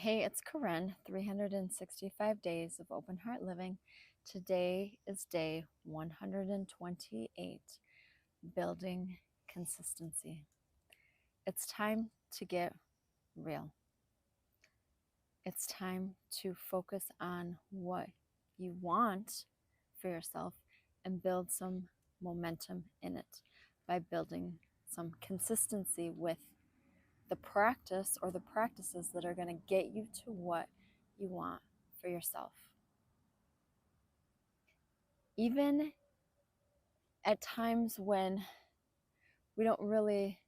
Hey, it's Korinn, 365 days of open heart living. Today is day 128, building consistency. It's time to get real. It's time to focus on what you want for yourself and build some momentum in it by building some consistency with the practice or the practices that are going to get you to what you want for yourself. Even at times when we don't really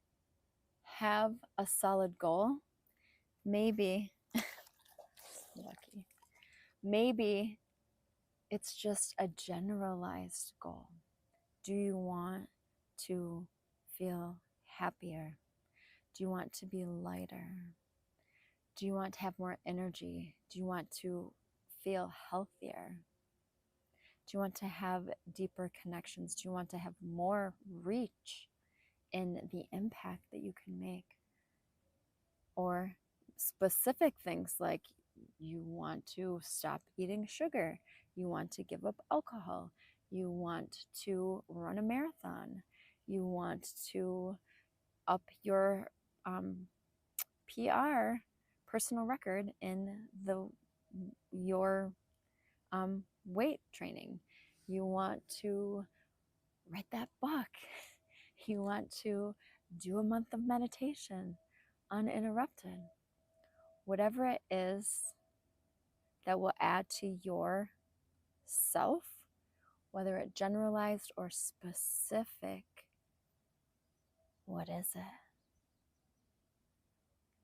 have a solid goal, maybe, lucky, maybe it's just a generalized goal. Do you want to feel happier? Do you want to be lighter? Do you want to have more energy? Do you want to feel healthier? Do you want to have deeper connections? Do you want to have more reach in the impact that you can make? Or specific things like you want to stop eating sugar, you want to give up alcohol, you want to run a marathon, you want to up your PR, personal record, in your weight training. You want to write that book. You want to do a month of meditation uninterrupted. Whatever it is that will add to your self, whether it generalized or specific, what is it?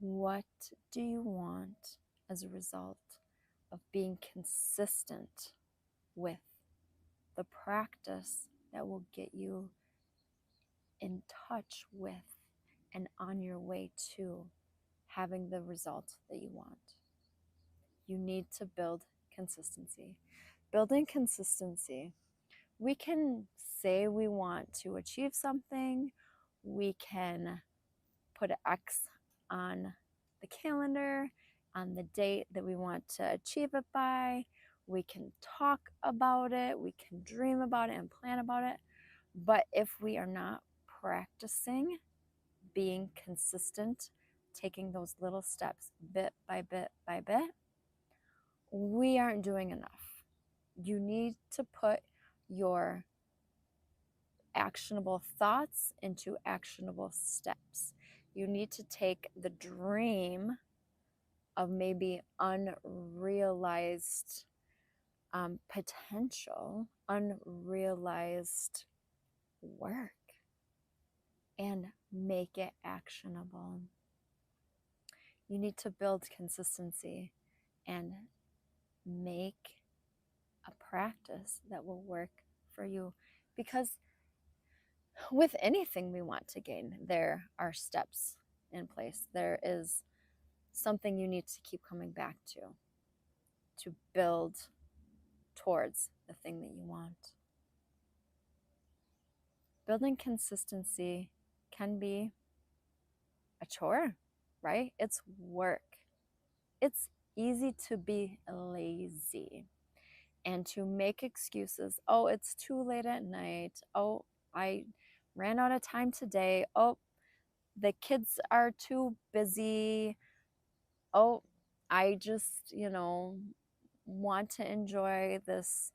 What do you want as a result of being consistent with the practice that will get you in touch with and on your way to having the result that you want? You need to build consistency. Building consistency, we can say we want to achieve something, we can put an X on the calendar, on the date that we want to achieve it by, we can talk about it, we can dream about it and plan about it. But if we are not practicing being consistent, taking those little steps bit by bit by bit, we aren't doing enough. You need to put your actionable thoughts into actionable steps. You need to take the dream of maybe unrealized potential, unrealized work, and make it actionable. You need to build consistency and make a practice that will work for you, because with anything we want to gain, there are steps in place. There is something you need to keep coming back to build towards the thing that you want. Building consistency can be a chore, right? It's work. It's easy to be lazy and to make excuses. Oh, it's too late at night. Oh, I ran out of time today. Oh, the kids are too busy. Oh, I just, want to enjoy this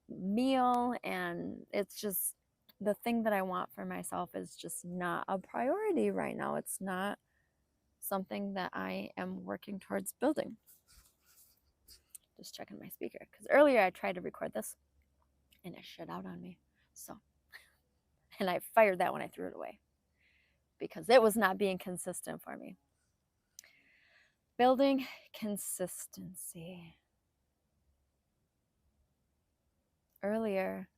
meal, and it's just the thing that I want for myself is just not a priority right now. It's not something that I am working towards building. Just checking my speaker, because earlier I tried to record this and it shut out on me. So, and I fired that when I threw it away because it was not being consistent for me. Building consistency. Earlier,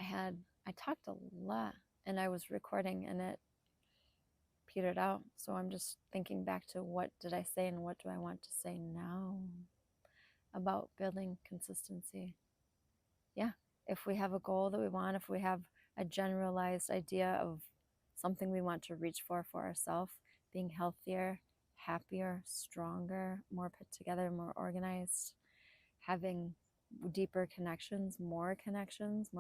I talked a lot and I was recording and it petered out. So I'm just thinking back to what did I say and what do I want to say now about building consistency. Yeah, if we have a goal that we want, if we have a generalized idea of something we want to reach for ourselves, being healthier, happier, stronger, more put together, more organized, having deeper connections, more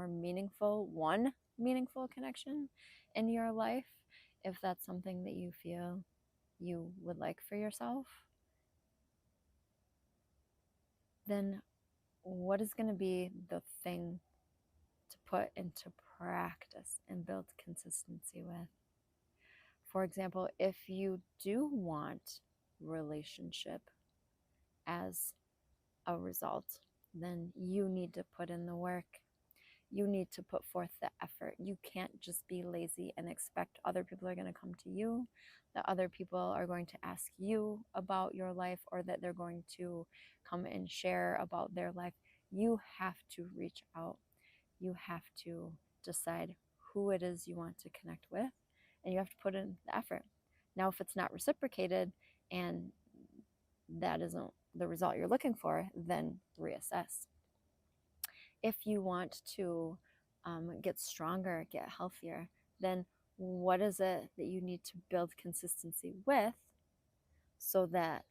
meaningful, one meaningful connection in your life, if that's something that you feel you would like for yourself, then what is going to be the thing to put into practice and build consistency with? For example, if you do want relationship as a result, then you need to put in the work. You need to put forth the effort. You can't just be lazy and expect other people are going to come to you, that other people are going to ask you about your life, or that they're going to come and share about their life. You have to reach out. You have to decide who it is you want to connect with, and you have to put in the effort. Now, if it's not reciprocated and that isn't the result you're looking for, then reassess. If you want to get stronger, get healthier, then what is it that you need to build consistency with, so that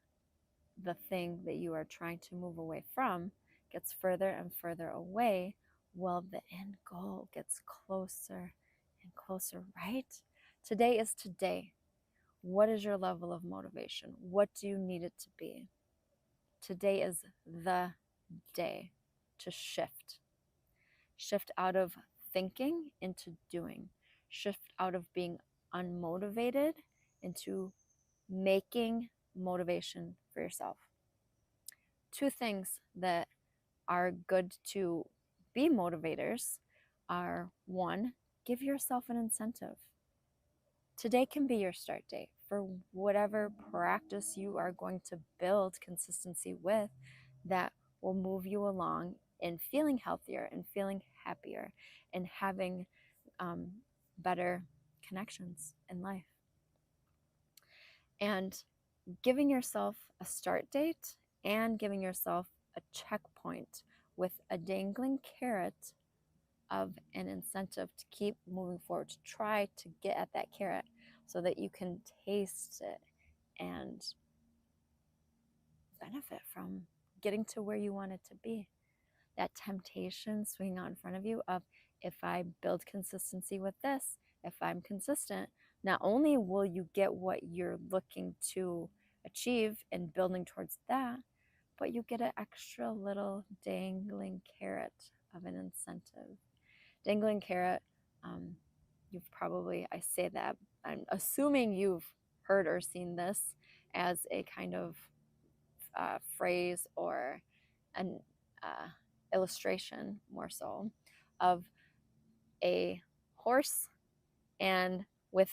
the thing that you are trying to move away from gets further and further away, while the end goal gets closer and closer, right? Today is today. What is your level of motivation? What do you need it to be? Today is the day to shift. Shift out of thinking into doing. Shift out of being unmotivated into making motivation for yourself. Two things that are good to be motivators are: one, give yourself an incentive. Today can be your start date for whatever practice you are going to build consistency with that will move you along in feeling healthier and feeling happier and having better connections in life. And giving yourself a start date and giving yourself a checkpoint with a dangling carrot of an incentive to keep moving forward, to try to get at that carrot so that you can taste it and benefit from getting to where you want it to be. That temptation swinging out in front of you of, if I build consistency with this, if I'm consistent, not only will you get what you're looking to achieve and building towards that, but you get an extra little dangling carrot of an incentive. Dangling carrot, you've probably, I say that, I'm assuming you've heard or seen this as a kind of phrase or an illustration, more so, of a horse, and with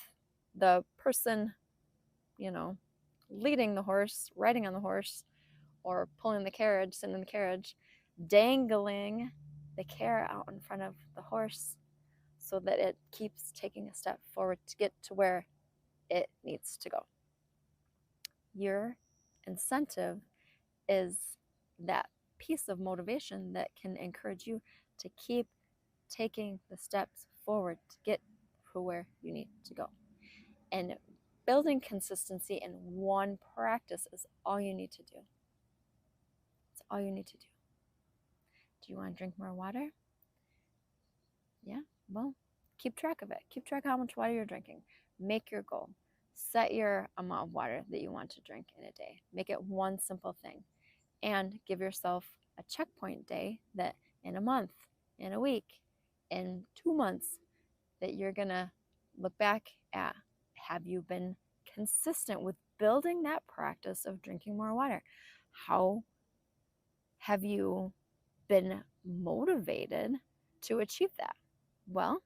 the person, leading the horse, riding on the horse, or pulling the carriage, sitting in the carriage, dangling the carrot out in front of the horse so that it keeps taking a step forward to get to where it needs to go. Your incentive is that piece of motivation that can encourage you to keep taking the steps forward to get to where you need to go. And building consistency in one practice is all you need to do. It's all you need to do. Do you want to drink more water? Yeah? Well, keep track of it. Keep track of how much water you're drinking. Make your goal. Set your amount of water that you want to drink in a day. Make it one simple thing. And give yourself a checkpoint day that in a month, in a week, in 2 months, that you're going to look back at. Have you been consistent with building that practice of drinking more water? How have you been motivated to achieve that? Well,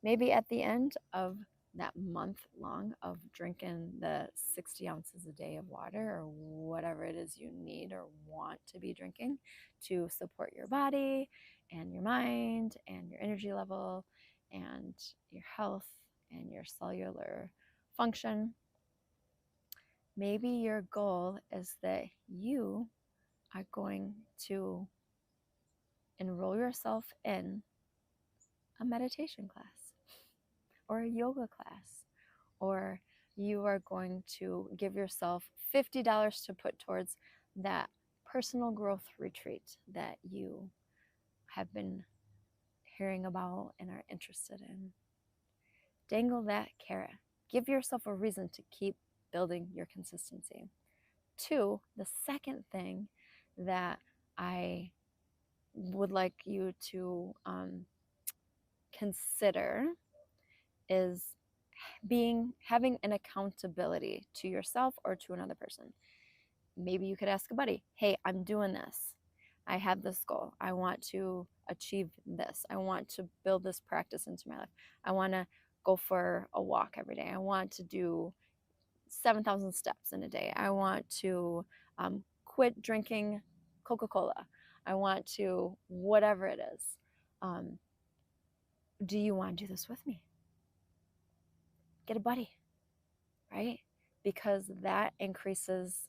maybe at the end of that month long of drinking the 60 ounces a day of water, or whatever it is you need or want to be drinking to support your body and your mind and your energy level and your health and your cellular function, maybe your goal is that you are going to enroll yourself in a meditation class or a yoga class or you are going to give yourself $50 to put towards that personal growth retreat that you have been hearing about and are interested in. Dangle that carrot. Give yourself a reason to keep building your consistency. 2, the second thing that I would like you to consider is having an accountability to yourself or to another person. Maybe you could ask a buddy, hey, I'm doing this. I have this goal. I want to achieve this. I want to build this practice into my life. I want to go for a walk every day. I want to do 7,000 steps in a day. I want to quit drinking Coca-Cola. I want to, whatever it is. Do you want to do this with me? Get a buddy, right? Because that increases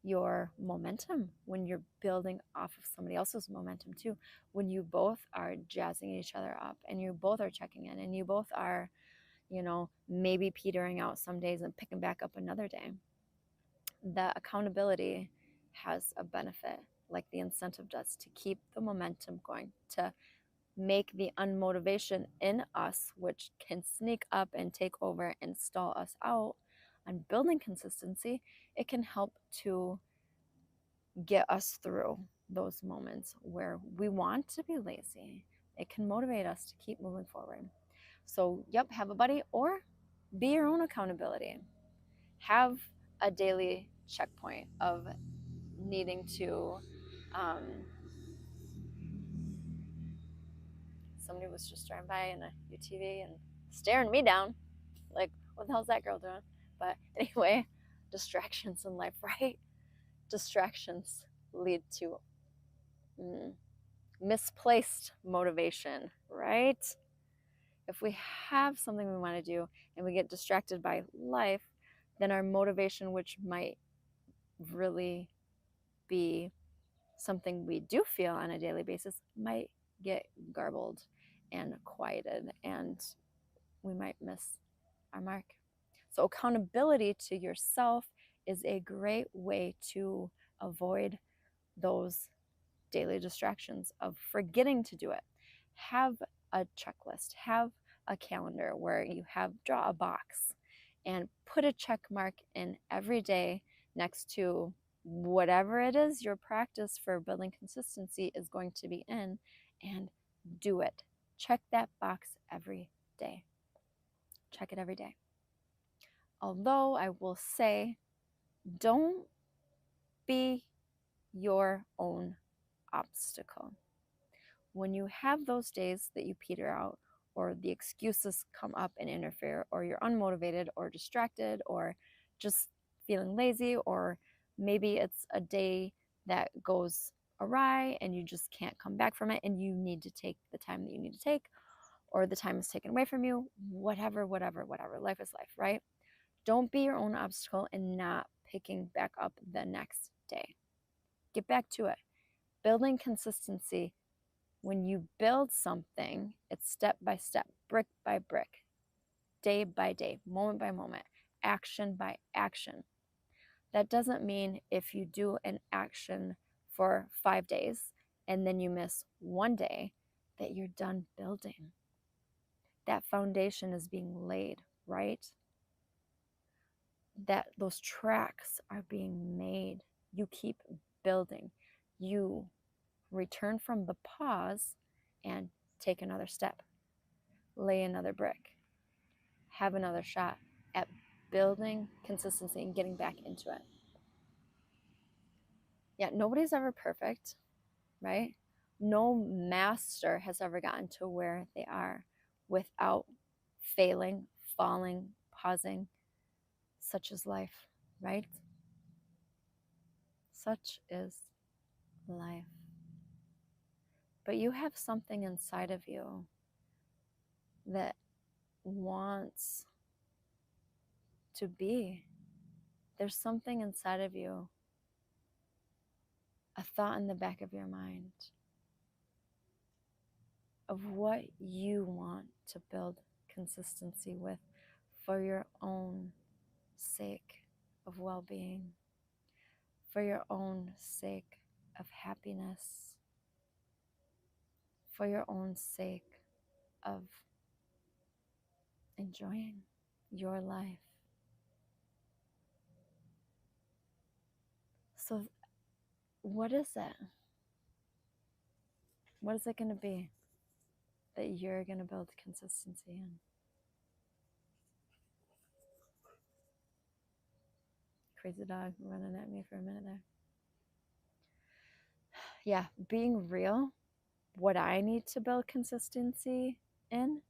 your momentum when you're building off of somebody else's momentum too. When you both are jazzing each other up and you both are checking in and you both are, maybe petering out some days and picking back up another day. The accountability has a benefit, like the incentive does, to keep the momentum going, to make the unmotivation in us, which can sneak up and take over and stall us out on building consistency. It can help to get us through those moments where we want to be lazy. It can motivate us to keep moving forward. So, yep, have a buddy or be your own accountability. Have a daily checkpoint of needing to. Somebody was just driving by in a UTV and staring me down. Like, what the hell's that girl doing? But anyway, distractions in life, right? Distractions lead to misplaced motivation, right? If we have something we want to do and we get distracted by life, then our motivation, which might really be something we do feel on a daily basis, might get garbled and quieted, and we might miss our mark. So, accountability to yourself is a great way to avoid those daily distractions of forgetting to do it. Have a checklist, have a calendar where you draw a box and put a check mark in every day next to whatever it is your practice for building consistency is going to be in, and do it. Check that box every day. Check it every day. Although I will say, don't be your own obstacle. When you have those days that you peter out, or the excuses come up and interfere, or you're unmotivated or distracted or just feeling lazy, or maybe it's a day that goes awry and you just can't come back from it and you need to take the time that you need to take, or the time is taken away from you, whatever. Life is life, right? Don't be your own obstacle and not picking back up the next day. Get back to it. Building consistency, when you build something, it's step by step, brick by brick, day by day, moment by moment, action by action. That doesn't mean if you do an action for 5 days and then you miss one day that you're done building. That foundation is being laid, right? That those tracks are being made. You keep building. You return from the pause and take another step, lay another brick, have another shot at building consistency and getting back into it. Yeah, nobody's ever perfect, right? No master has ever gotten to where they are without failing, falling, pausing. Such is life, right? Such is life. But you have something inside of you that wants to be. There's something inside of you, a thought in the back of your mind of what you want to build consistency with for your own sake of well-being, for your own sake of happiness, for your own sake of enjoying your life. So what is it? What is it going to be that you're going to build consistency in? Crazy dog running at me for a minute there. Yeah, being real, what I need to build consistency in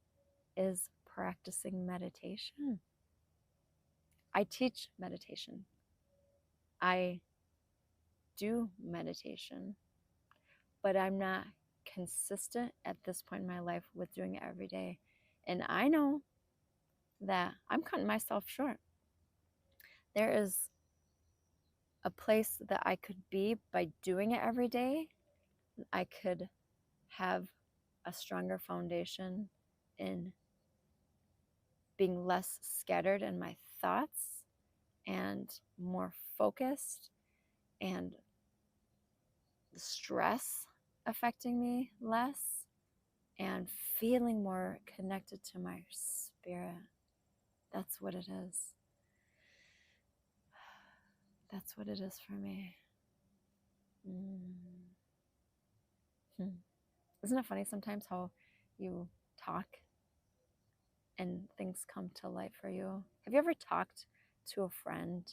is practicing meditation. I teach meditation. I do meditation, but I'm not consistent at this point in my life with doing it every day. And I know that I'm cutting myself short. There is a place that I could be by doing it every day. I could have a stronger foundation in being less scattered in my thoughts and more focused, and the stress affecting me less, and feeling more connected to my spirit. That's what it is. That's what it is for me. Isn't it funny sometimes how you talk and things come to light for you? Have you ever talked to a friend,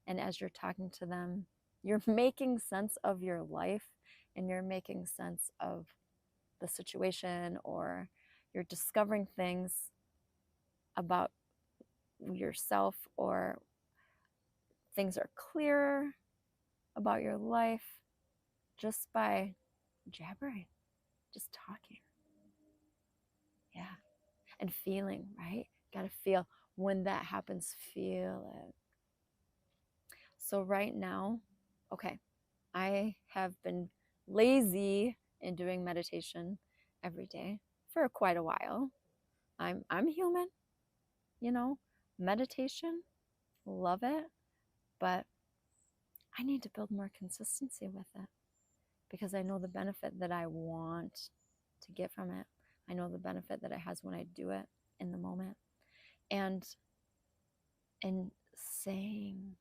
and as you're talking to them, you're making sense of your life and you're making sense of the situation, or you're discovering things about yourself, or things are clearer about your life just by jabbering, just talking. Yeah. And feeling, right? Gotta feel. When that happens, feel it. So right now, okay, I have been lazy in doing meditation every day for quite a while. I'm human, you know. Meditation, love it, but I need to build more consistency with it, because I know the benefit that I want to get from it. I know the benefit that it has when I do it in the moment. And saying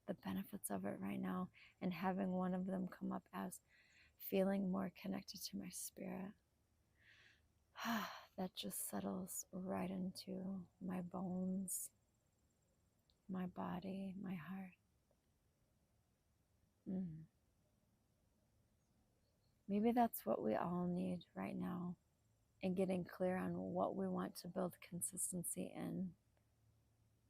the benefits of it right now, and having one of them come up as feeling more connected to my spirit, that just settles right into my bones, my body, my heart. Maybe that's what we all need right now, in getting clear on what we want to build consistency in.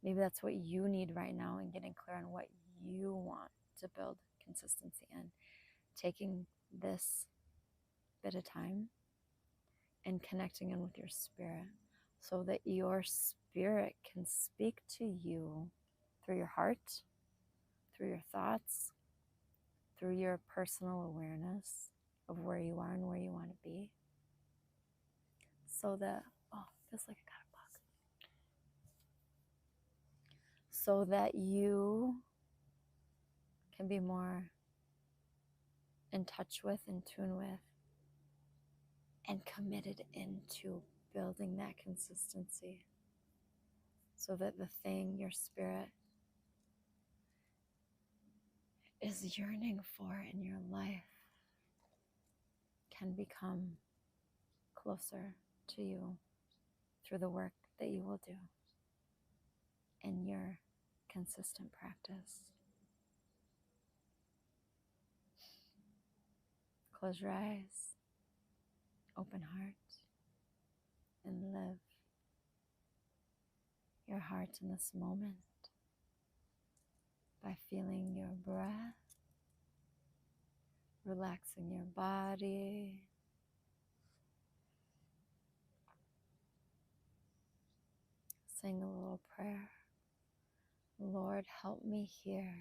Maybe that's what you need right now, in getting clear on what you want to build consistency in. Taking this bit of time and connecting in with your spirit, so that your spirit can speak to you through your heart, through your thoughts, through your personal awareness of where you are and where you want to be. So that, oh, feels like I got a bug. So that you can be more in touch with, in tune with, and committed into building that consistency, so that the thing your spirit is yearning for in your life can become closer to you through the work that you will do in your consistent practice. Close your eyes, open heart, and live your heart in this moment by feeling your breath, relaxing your body, saying a little prayer. Lord, help me hear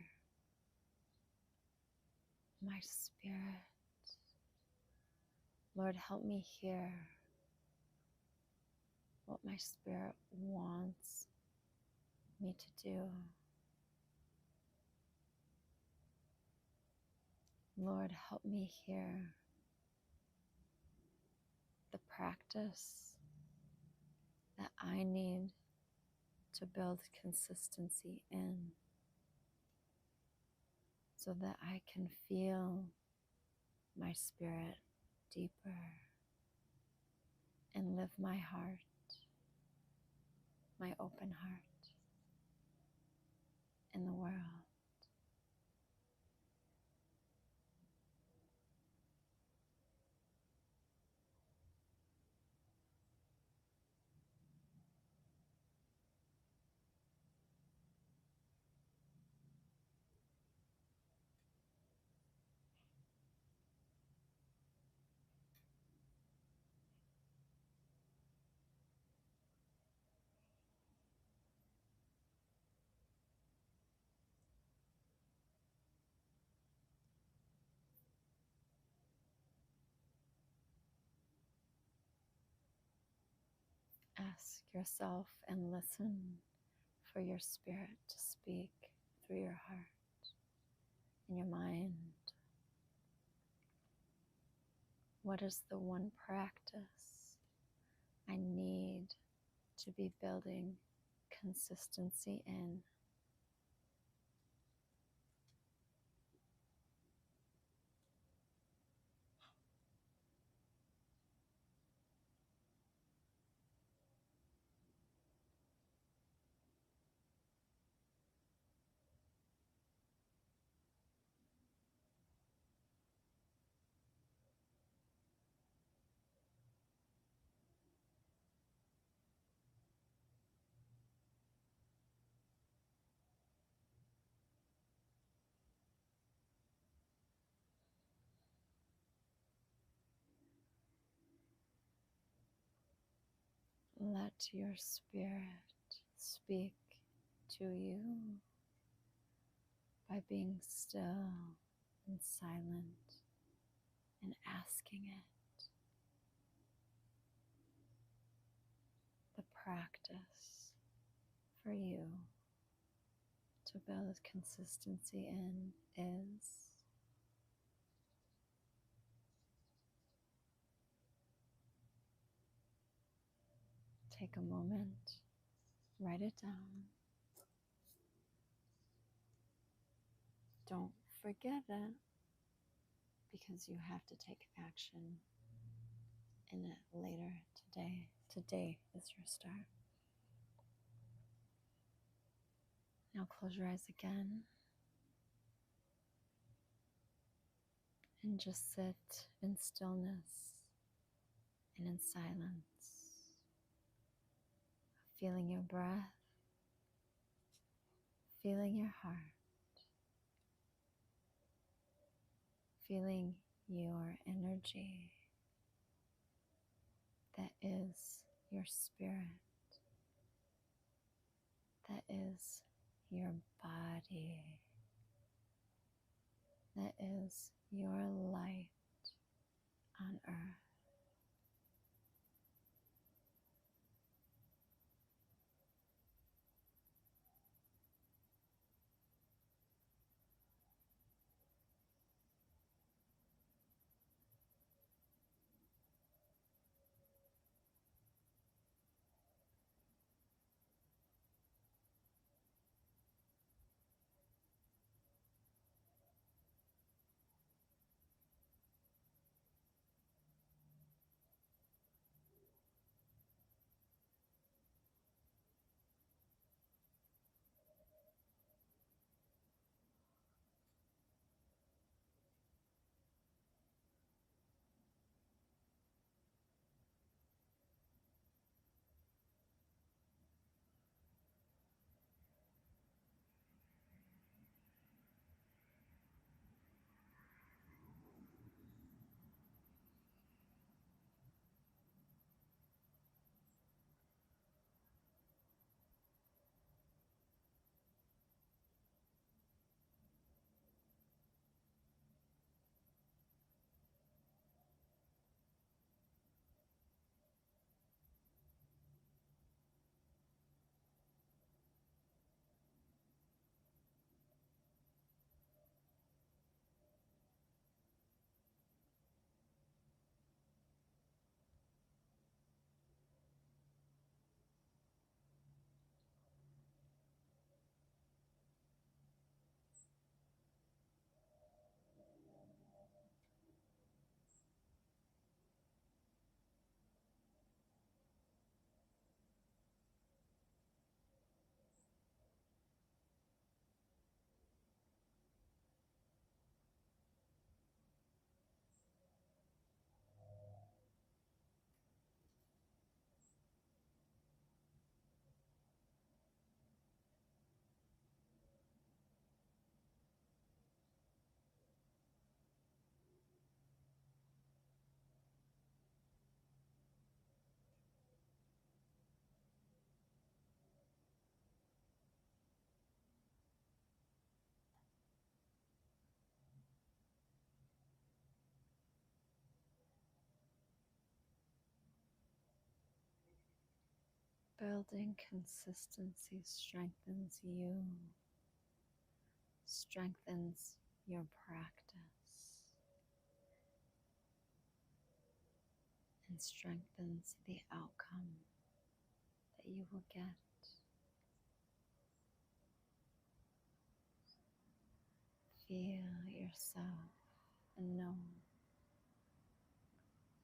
my spirit. Lord, help me hear what my spirit wants me to do. Lord, help me hear the practice that I need to build consistency in so that I can feel my spirit deeper and live my heart, my open heart in the world. Ask yourself and listen for your spirit to speak through your heart and your mind. What is the one practice I need to be building consistency in? Let your spirit speak to you by being still and silent and asking it. The practice for you to build consistency in is take a moment, write it down. Don't forget it because you have to take action in it later today. Today is your start. Now close your eyes again and just sit in stillness and in silence, feeling your breath, feeling your heart, feeling your energy that is your spirit, that is your body, that is your light on earth. Building consistency strengthens you, strengthens your practice, and strengthens the outcome that you will get. Feel yourself and know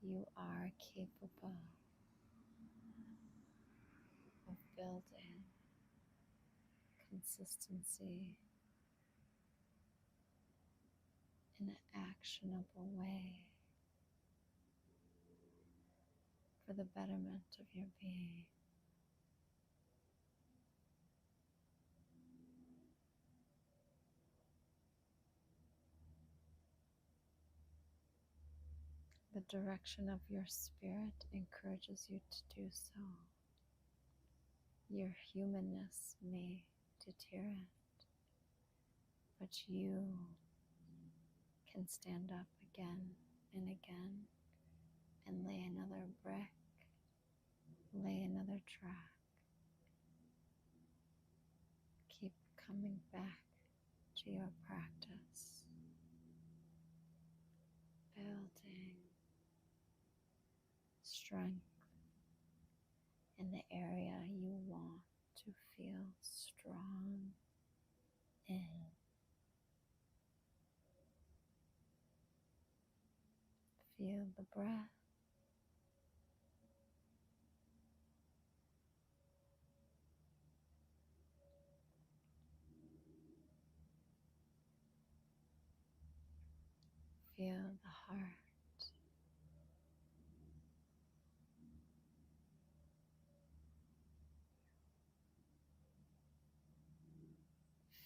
you are capable of building consistency in an actionable way for the betterment of your being. The direction of your spirit encourages you to do so. Your humanness may deter it, but you can stand up again and again and lay another brick, lay another track. Keep coming back to your practice, building strength in the area you want to feel strong in. Feel the breath. Feel the heart.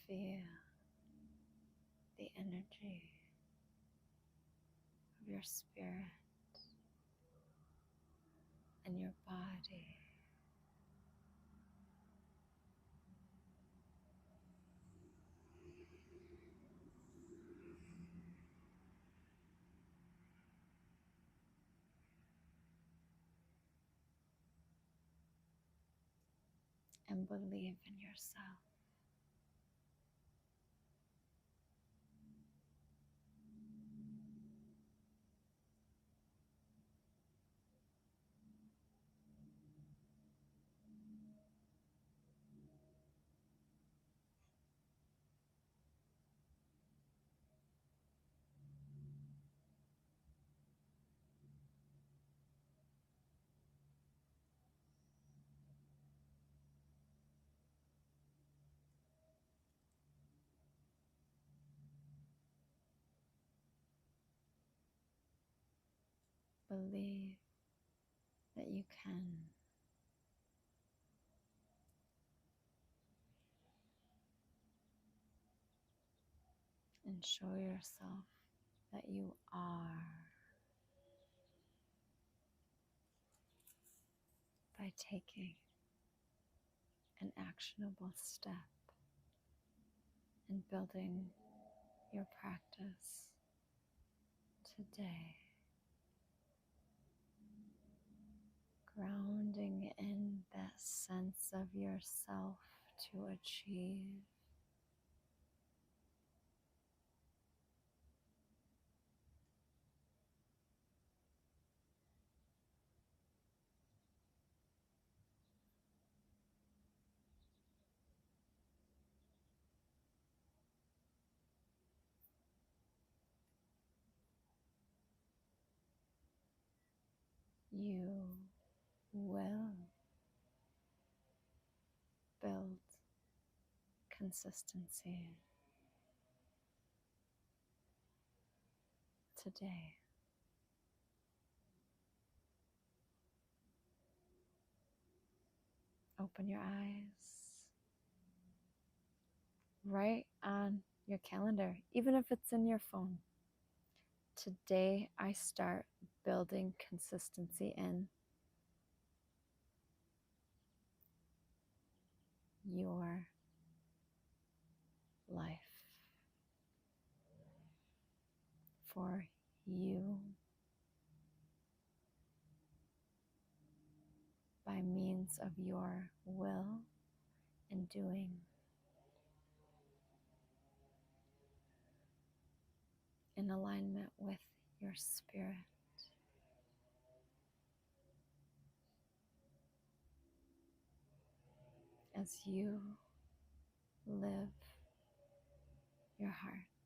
Feel the energy of your spirit and your body. And believe in yourself. Believe that you can. And show yourself that you are by taking an actionable step in building your practice today. Grounding in that sense of yourself to achieve. You will build consistency today. Open your eyes. Write on your calendar, even if it's in your phone. Today I start building consistency in your life for you by means obedience of your will and doing, in alignment with your spirit. As you live your heart.